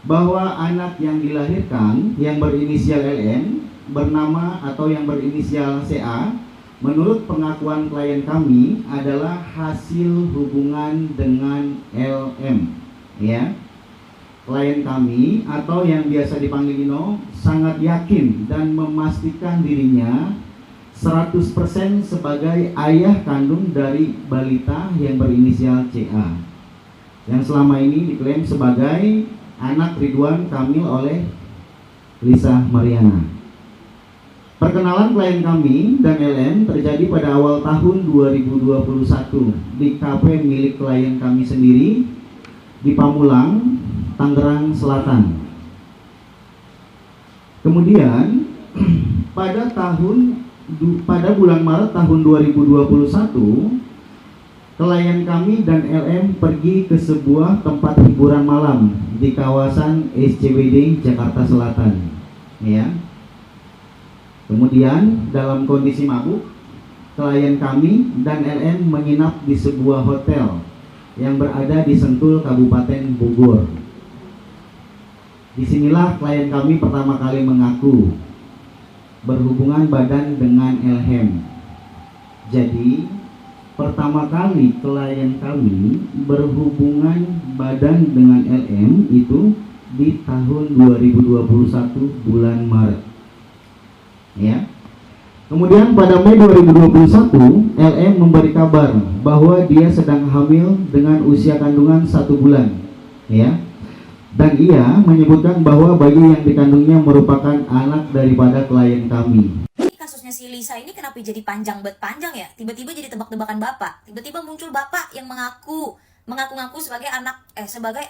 bahwa anak yang dilahirkan yang berinisial LM bernama atau yang berinisial CA menurut pengakuan klien kami adalah hasil hubungan dengan LM, ya. Klien kami atau yang biasa dipanggil Ino sangat yakin dan memastikan dirinya 100% sebagai ayah kandung dari balita yang berinisial CA yang selama ini diklaim sebagai anak Ridwan Kamil oleh Lisa Mariana. Perkenalan klien kami dan LM terjadi pada awal tahun 2021 di kafe milik klien kami sendiri di Pamulang, Tangerang Selatan. Kemudian pada bulan Maret tahun 2021, klien kami dan LM pergi ke sebuah tempat hiburan malam di kawasan SCBD Jakarta Selatan, ya. Kemudian dalam kondisi mabuk, klien kami dan LM menginap di sebuah hotel yang berada di Sentul, Kabupaten Bogor. Disinilah klien kami pertama kali mengaku berhubungan badan dengan LM. Jadi pertama kali klien kami berhubungan badan dengan LM itu di tahun 2021 bulan Maret, ya. Kemudian pada Mei 2021 LM memberi kabar bahwa dia sedang hamil dengan usia kandungan 1 bulan, ya. Dan ia menyebutkan bahwa bayi yang dikandungnya merupakan anak daripada klien kami. Kasusnya si Lisa ini kenapa jadi panjang ya? Tiba-tiba jadi tebak-tebakan bapak. Tiba-tiba muncul bapak yang mengaku-ngaku sebagai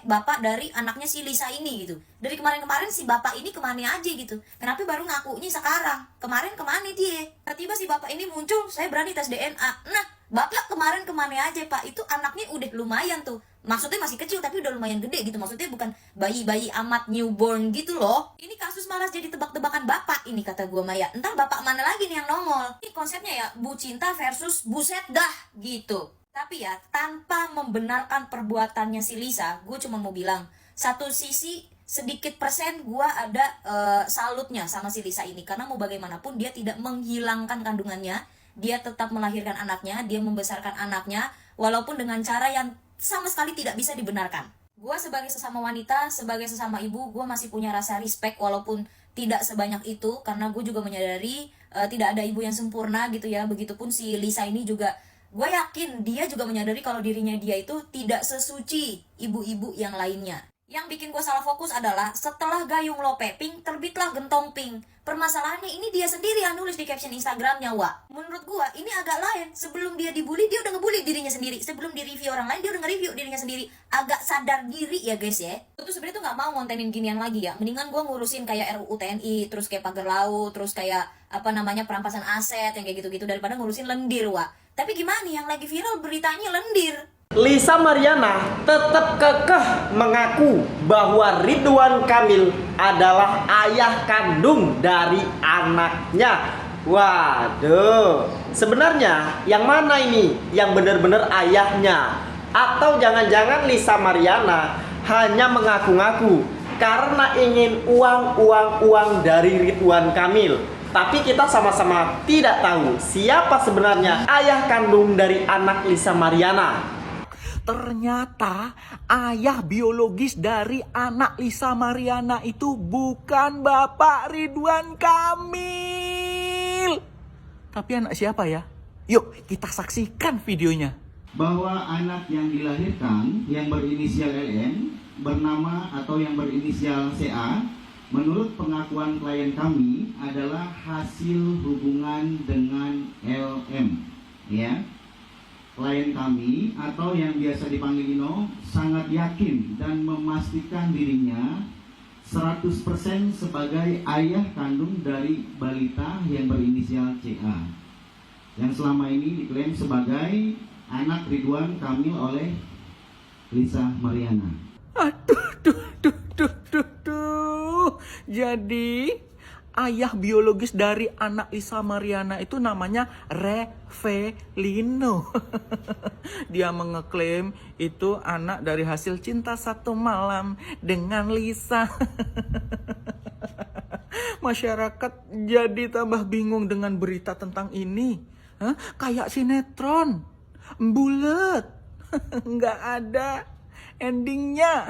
bapak dari anaknya si Lisa ini gitu. Dari kemarin-kemarin si bapak ini kemana aja gitu. Kenapa baru ngakunya sekarang? Kemarin kemana dia? Tiba-tiba si bapak ini muncul, saya berani tes DNA. Nah, bapak kemarin kemana aja pak? Itu anaknya udah lumayan tuh. Maksudnya masih kecil tapi udah lumayan gede gitu. Maksudnya bukan bayi-bayi amat newborn gitu loh. Ini kasus malas jadi tebak-tebakan bapak ini kata gua Maya. Entar bapak mana lagi nih yang nongol. Ini konsepnya ya Bu Cinta versus Buset dah gitu. Tapi ya tanpa membenarkan perbuatannya si Lisa, gue cuma mau bilang satu sisi sedikit persen gue ada salutnya sama si Lisa ini. Karena mau bagaimanapun dia tidak menghilangkan kandungannya. Dia tetap melahirkan anaknya, dia membesarkan anaknya walaupun dengan cara yang sama sekali tidak bisa dibenarkan. Gue sebagai sesama wanita, sebagai sesama ibu, gue masih punya rasa respect walaupun tidak sebanyak itu. Karena gue juga menyadari tidak ada ibu yang sempurna gitu ya. Begitupun si Lisa ini juga, gue yakin dia juga menyadari kalau dirinya dia itu tidak sesuci ibu-ibu yang lainnya. Yang bikin gue salah fokus adalah setelah Gayung Lope pink, terbitlah Gentong pink. Permasalahannya ini dia sendiri yang nulis di caption Instagramnya, Wak. Menurut gue ini agak lain. Sebelum dia dibully, dia udah ngebully dirinya sendiri. Sebelum di-review orang lain, dia udah nge-review dirinya sendiri. Agak sadar diri ya guys ya. Itu sebenarnya tuh gak mau ngontenin ginian lagi ya. Mendingan gue ngurusin kayak RUU TNI, terus kayak pagar laut, terus kayak perampasan aset yang kayak gitu-gitu daripada ngurusin lendir, Wak. Tapi gimana yang lagi viral beritanya lendir? Lisa Mariana tetap kekeh mengaku bahwa Ridwan Kamil adalah ayah kandung dari anaknya. Waduh, sebenarnya yang mana ini yang benar-benar ayahnya? Atau jangan-jangan Lisa Mariana hanya mengaku-ngaku karena ingin uang dari Ridwan Kamil? Tapi kita sama-sama tidak tahu siapa sebenarnya ayah kandung dari anak Lisa Mariana. Ternyata ayah biologis dari anak Lisa Mariana itu bukan Bapak Ridwan Kamil. Tapi anak siapa ya? Yuk kita saksikan videonya. Bahwa anak yang dilahirkan yang berinisial LM bernama atau yang berinisial CA menurut pengakuan klien kami adalah hasil hubungan dengan LM, ya. Klien kami atau yang biasa dipanggil Ino sangat yakin dan memastikan dirinya 100% sebagai ayah kandung dari balita yang berinisial CA yang selama ini diklaim sebagai anak Ridwan Kamil oleh Lisa Mariana. Aduh. Jadi ayah biologis dari anak Lisa Mariana itu namanya Revelino. Dia mengeklaim itu anak dari hasil cinta satu malam dengan Lisa. Masyarakat jadi tambah bingung dengan berita tentang ini. Kayak sinetron, bulet, nggak ada endingnya.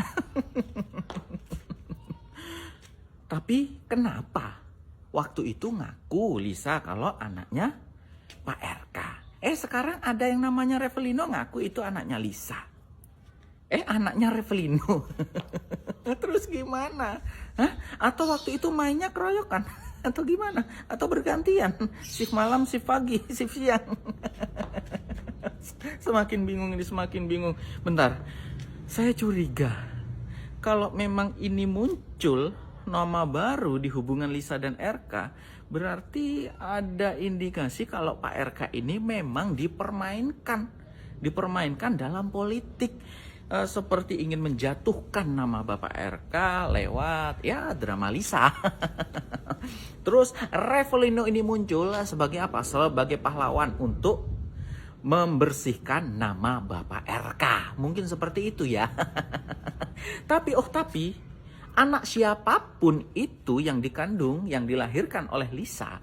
Tapi kenapa waktu itu ngaku Lisa kalau anaknya Pak RK? Sekarang ada yang namanya Revelino ngaku itu anaknya Lisa. Anaknya Revelino. Terus gimana? Atau waktu itu mainnya keroyokan? Atau gimana? Atau bergantian? Shift malam, shift pagi, shift siang. Semakin bingung ini, semakin bingung. Bentar, saya curiga kalau memang ini muncul nama baru di hubungan Lisa dan RK, berarti ada indikasi kalau Pak RK ini memang dipermainkan dalam politik, seperti ingin menjatuhkan nama Bapak RK lewat drama Lisa. Terus Revelino ini muncul sebagai apa? Sebagai pahlawan untuk membersihkan nama Bapak RK. Mungkin seperti itu ya. Tapi anak siapapun itu yang dikandung, yang dilahirkan oleh Lisa,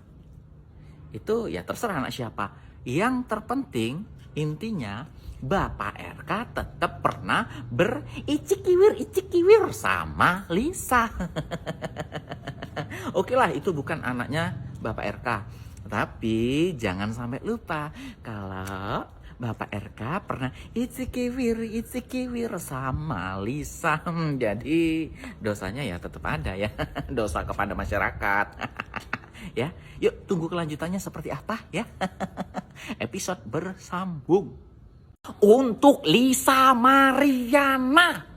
itu ya terserah anak siapa. Yang terpenting intinya Bapak RK tetap pernah bericik-kiwir sama Lisa. Oke lah, itu bukan anaknya Bapak RK. Tapi jangan sampai lupa kalau Bapak RK pernah icik-kiwir sama Lisa. Jadi dosanya ya tetap ada ya. Dosa kepada masyarakat. Ya, yuk tunggu kelanjutannya seperti apa ya. Episode bersambung. Untuk Lisa Mariana,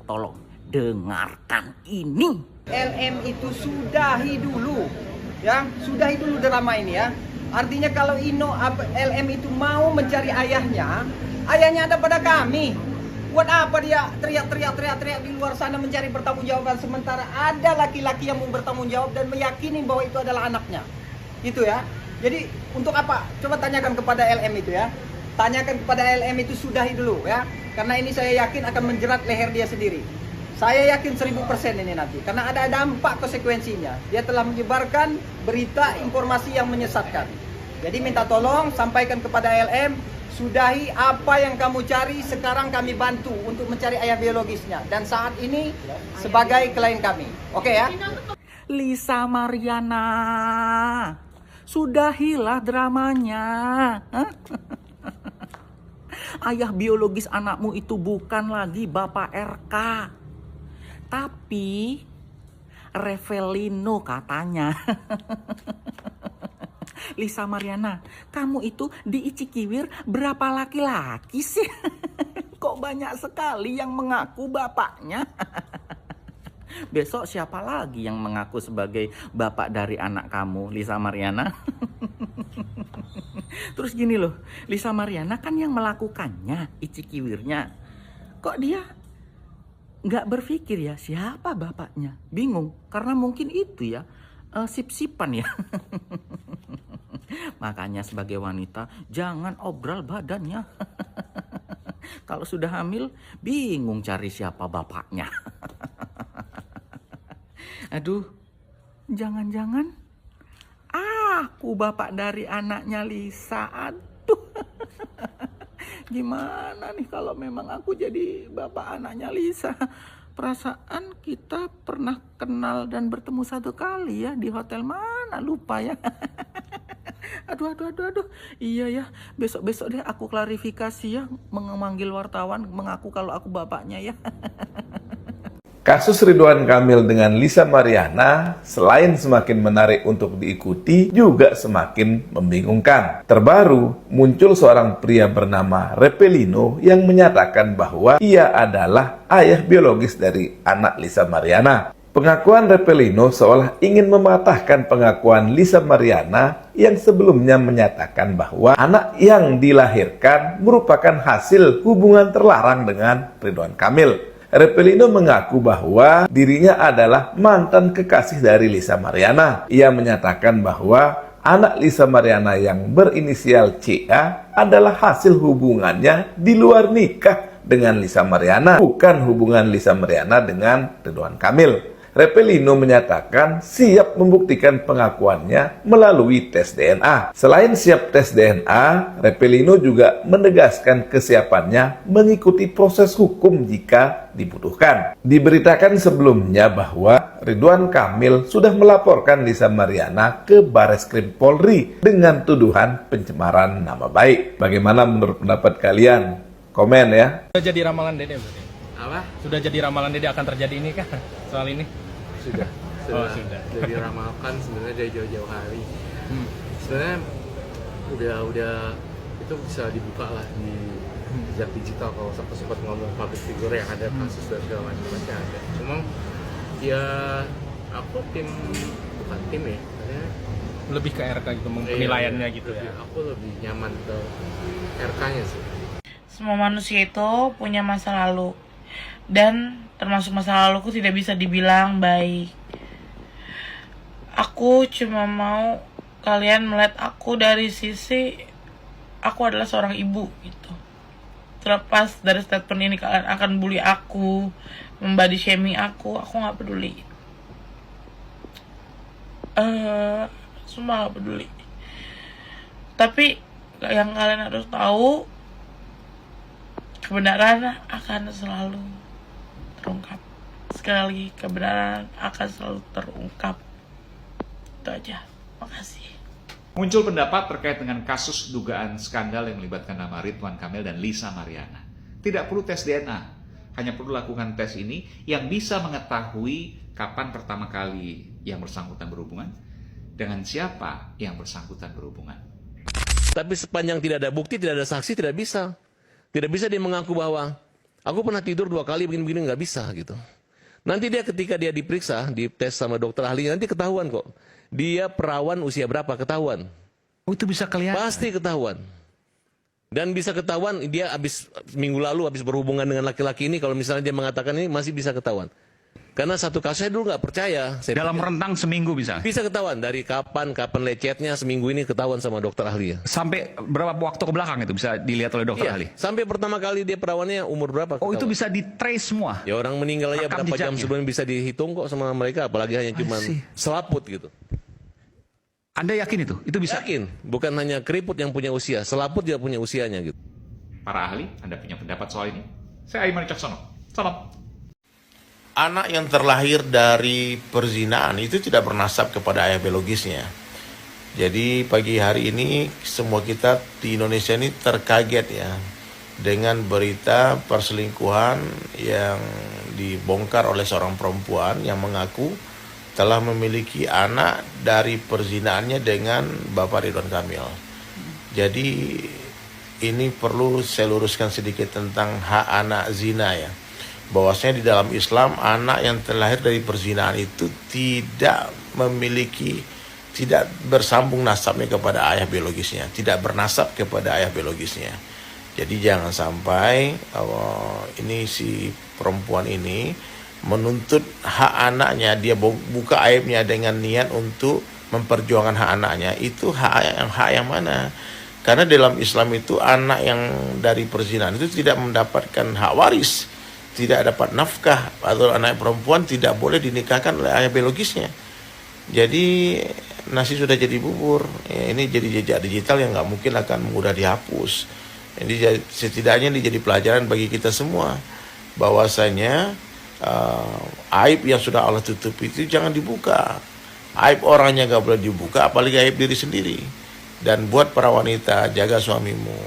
tolong dengarkan ini. LM itu sudahi dulu, ya, sudahi dulu drama ini ya. Artinya kalau LM itu mau mencari ayahnya ada pada kami. Buat apa dia teriak di luar sana mencari pertanggungjawaban sementara ada laki-laki yang mau bertanggung jawab dan meyakini bahwa itu adalah anaknya. Gitu ya. Jadi untuk apa? Coba tanyakan kepada LM itu ya. Tanyakan kepada LM itu sudahi dulu ya. Karena ini saya yakin akan menjerat leher dia sendiri. Saya yakin 1000% ini nanti. Karena ada dampak konsekuensinya. Dia telah menyebarkan berita informasi yang menyesatkan. Jadi minta tolong sampaikan kepada LM. Sudahi apa yang kamu cari. Sekarang kami bantu untuk mencari ayah biologisnya. Dan saat ini sebagai klien kami. Oke ya. Lisa Mariana, sudahilah dramanya. Ayah biologis anakmu itu bukan lagi Bapak RK, tapi Revelino katanya. Lisa Mariana, kamu itu diicik-kiwir berapa laki-laki sih? Kok banyak sekali yang mengaku bapaknya? Besok siapa lagi yang mengaku sebagai bapak dari anak kamu, Lisa Mariana? Terus gini loh, Lisa Mariana kan yang melakukannya, icik-kiwirnya. Kok dia nggak berpikir ya siapa bapaknya? Bingung, karena mungkin itu ya sip-sipan ya. Makanya sebagai wanita jangan obral badannya. Kalau sudah hamil bingung cari siapa bapaknya. Aduh, jangan-jangan aku bapak dari anaknya Lisa. Aduh. Gimana nih kalau memang aku jadi bapak anaknya Lisa? Perasaan kita pernah kenal dan bertemu satu kali ya di hotel mana lupa ya. Aduh. Iya ya, besok deh aku klarifikasi ya, memanggil wartawan mengaku kalau aku bapaknya ya. Kasus Ridwan Kamil dengan Lisa Mariana selain semakin menarik untuk diikuti, juga semakin membingungkan. Terbaru, muncul seorang pria bernama Revelino yang menyatakan bahwa ia adalah ayah biologis dari anak Lisa Mariana. Pengakuan Revelino seolah ingin mematahkan pengakuan Lisa Mariana yang sebelumnya menyatakan bahwa anak yang dilahirkan merupakan hasil hubungan terlarang dengan Ridwan Kamil. Repelino mengaku bahwa dirinya adalah mantan kekasih dari Lisa Mariana. Ia menyatakan bahwa anak Lisa Mariana yang berinisial CA adalah hasil hubungannya di luar nikah dengan Lisa Mariana, bukan hubungan Lisa Mariana dengan Ridwan Kamil. Repelino menyatakan siap membuktikan pengakuannya melalui tes DNA. Selain siap tes DNA, Repelino juga menegaskan kesiapannya mengikuti proses hukum jika dibutuhkan. Diberitakan sebelumnya bahwa Ridwan Kamil sudah melaporkan Lisa Mariana ke Bareskrim Polri dengan tuduhan pencemaran nama baik. Bagaimana menurut pendapat kalian? Komen ya. Sudah jadi ramalan Dede berarti? Apa? Sudah jadi ramalan Dede akan terjadi ini kah soal ini? Sudah Sudah. Jadi ramalkan sebenarnya dari jauh-jauh hari. Sebenarnya udah itu bisa dibuka lah di jejak digital kalau sempat ngomong public figure yang ada kasus dan segala macam ada. Cuma ya aku bukan tim ya, Lebih ke RK gitu, penilaiannya gitu ya. Aku lebih nyaman ke RK-nya sih. Semua manusia itu punya masa lalu, dan termasuk masa laluku tidak bisa dibilang baik. Aku cuma mau kalian melihat aku dari sisi aku adalah seorang ibu gitu. Terlepas dari statement ini kalian akan bully aku, membody shaming aku nggak peduli. Semua nggak peduli. Tapi yang kalian harus tahu, kebenaran akan selalu terungkap. Sekali lagi, kebenaran akan selalu terungkap. Itu aja. Makasih. Muncul pendapat terkait dengan kasus dugaan skandal yang melibatkan nama Ridwan Kamil dan Lisa Mariana. Tidak perlu tes DNA, hanya perlu lakukan tes ini yang bisa mengetahui kapan pertama kali yang bersangkutan berhubungan, dengan siapa yang bersangkutan berhubungan. Tapi sepanjang tidak ada bukti, tidak ada saksi, tidak bisa. Tidak bisa dia mengaku bahwa aku pernah tidur 2 kali begini-begini, nggak bisa gitu. Nanti dia ketika dia diperiksa, dites sama dokter ahlinya, nanti ketahuan kok. Dia perawan usia berapa, ketahuan. Oh, itu bisa kelihatan? Pasti ketahuan. Dan bisa ketahuan dia minggu lalu habis berhubungan dengan laki-laki ini, kalau misalnya dia mengatakan ini masih bisa ketahuan. Karena satu kasus saya dulu nggak percaya. Dalam rentang seminggu bisa? Bisa ketahuan, dari kapan lecetnya seminggu ini ketahuan sama dokter ahli. Sampai berapa waktu ke belakang itu bisa dilihat oleh dokter ahli? Sampai pertama kali dia perawannya umur berapa? Oh, ketahuan. itu bisa di-trace semua? Ya orang meninggal aja berapa jam sebelum bisa dihitung kok sama mereka, apalagi hanya cuma selaput gitu. Anda yakin itu? Itu bisa? Yakin, bukan hanya keriput yang punya usia, selaput juga punya usianya gitu. Para ahli, Anda punya pendapat soal ini? Saya Aiman Caksono. Salam. Anak yang terlahir dari perzinaan itu tidak bernasab kepada ayah biologisnya. Jadi pagi hari ini semua kita di Indonesia ini terkaget ya dengan berita perselingkuhan yang dibongkar oleh seorang perempuan yang mengaku telah memiliki anak dari perzinaannya dengan Bapak Ridwan Kamil. Jadi ini perlu saya luruskan sedikit tentang hak anak zina ya. Bahwasanya di dalam Islam anak yang terlahir dari perzinahan itu tidak bersambung nasabnya kepada ayah biologisnya, tidak bernasab kepada ayah biologisnya. Jadi jangan sampai ini si perempuan ini menuntut hak anaknya, dia buka aibnya dengan niat untuk memperjuangkan hak anaknya. Itu hak yang mana? Karena dalam Islam itu anak yang dari perzinahan itu tidak mendapatkan hak waris, tidak dapat nafkah, atau anak perempuan tidak boleh dinikahkan oleh ayah biologisnya. Jadi nasi sudah jadi bubur. Ya, ini jadi jejak digital yang nggak mungkin akan mudah dihapus. Jadi setidaknya ini jadi pelajaran bagi kita semua bahwasanya aib yang sudah Allah tutupi itu jangan dibuka. Aib orangnya nggak boleh dibuka, apalagi aib diri sendiri. Dan buat para wanita, jaga suamimu.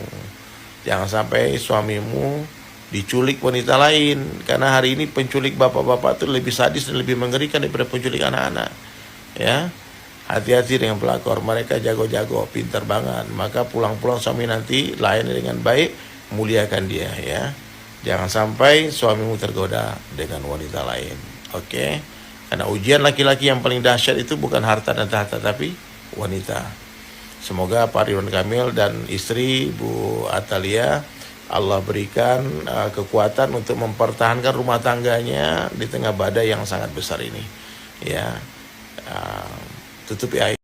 Jangan sampai suamimu diculik wanita lain, karena hari ini penculik bapak-bapak itu lebih sadis dan lebih mengerikan daripada penculik anak-anak. Ya, hati-hati dengan pelakor, mereka jago-jago, pintar banget. Maka pulang-pulang suami nanti layani dengan baik, muliakan dia ya. Jangan sampai suamimu tergoda dengan wanita lain. Oke? Karena ujian laki-laki yang paling dahsyat itu bukan harta dan tahta, tapi wanita. Semoga Pak Ridwan Kamil dan istri Bu Atalia Allah berikan kekuatan untuk mempertahankan rumah tangganya di tengah badai yang sangat besar ini. Ya, tutupi air.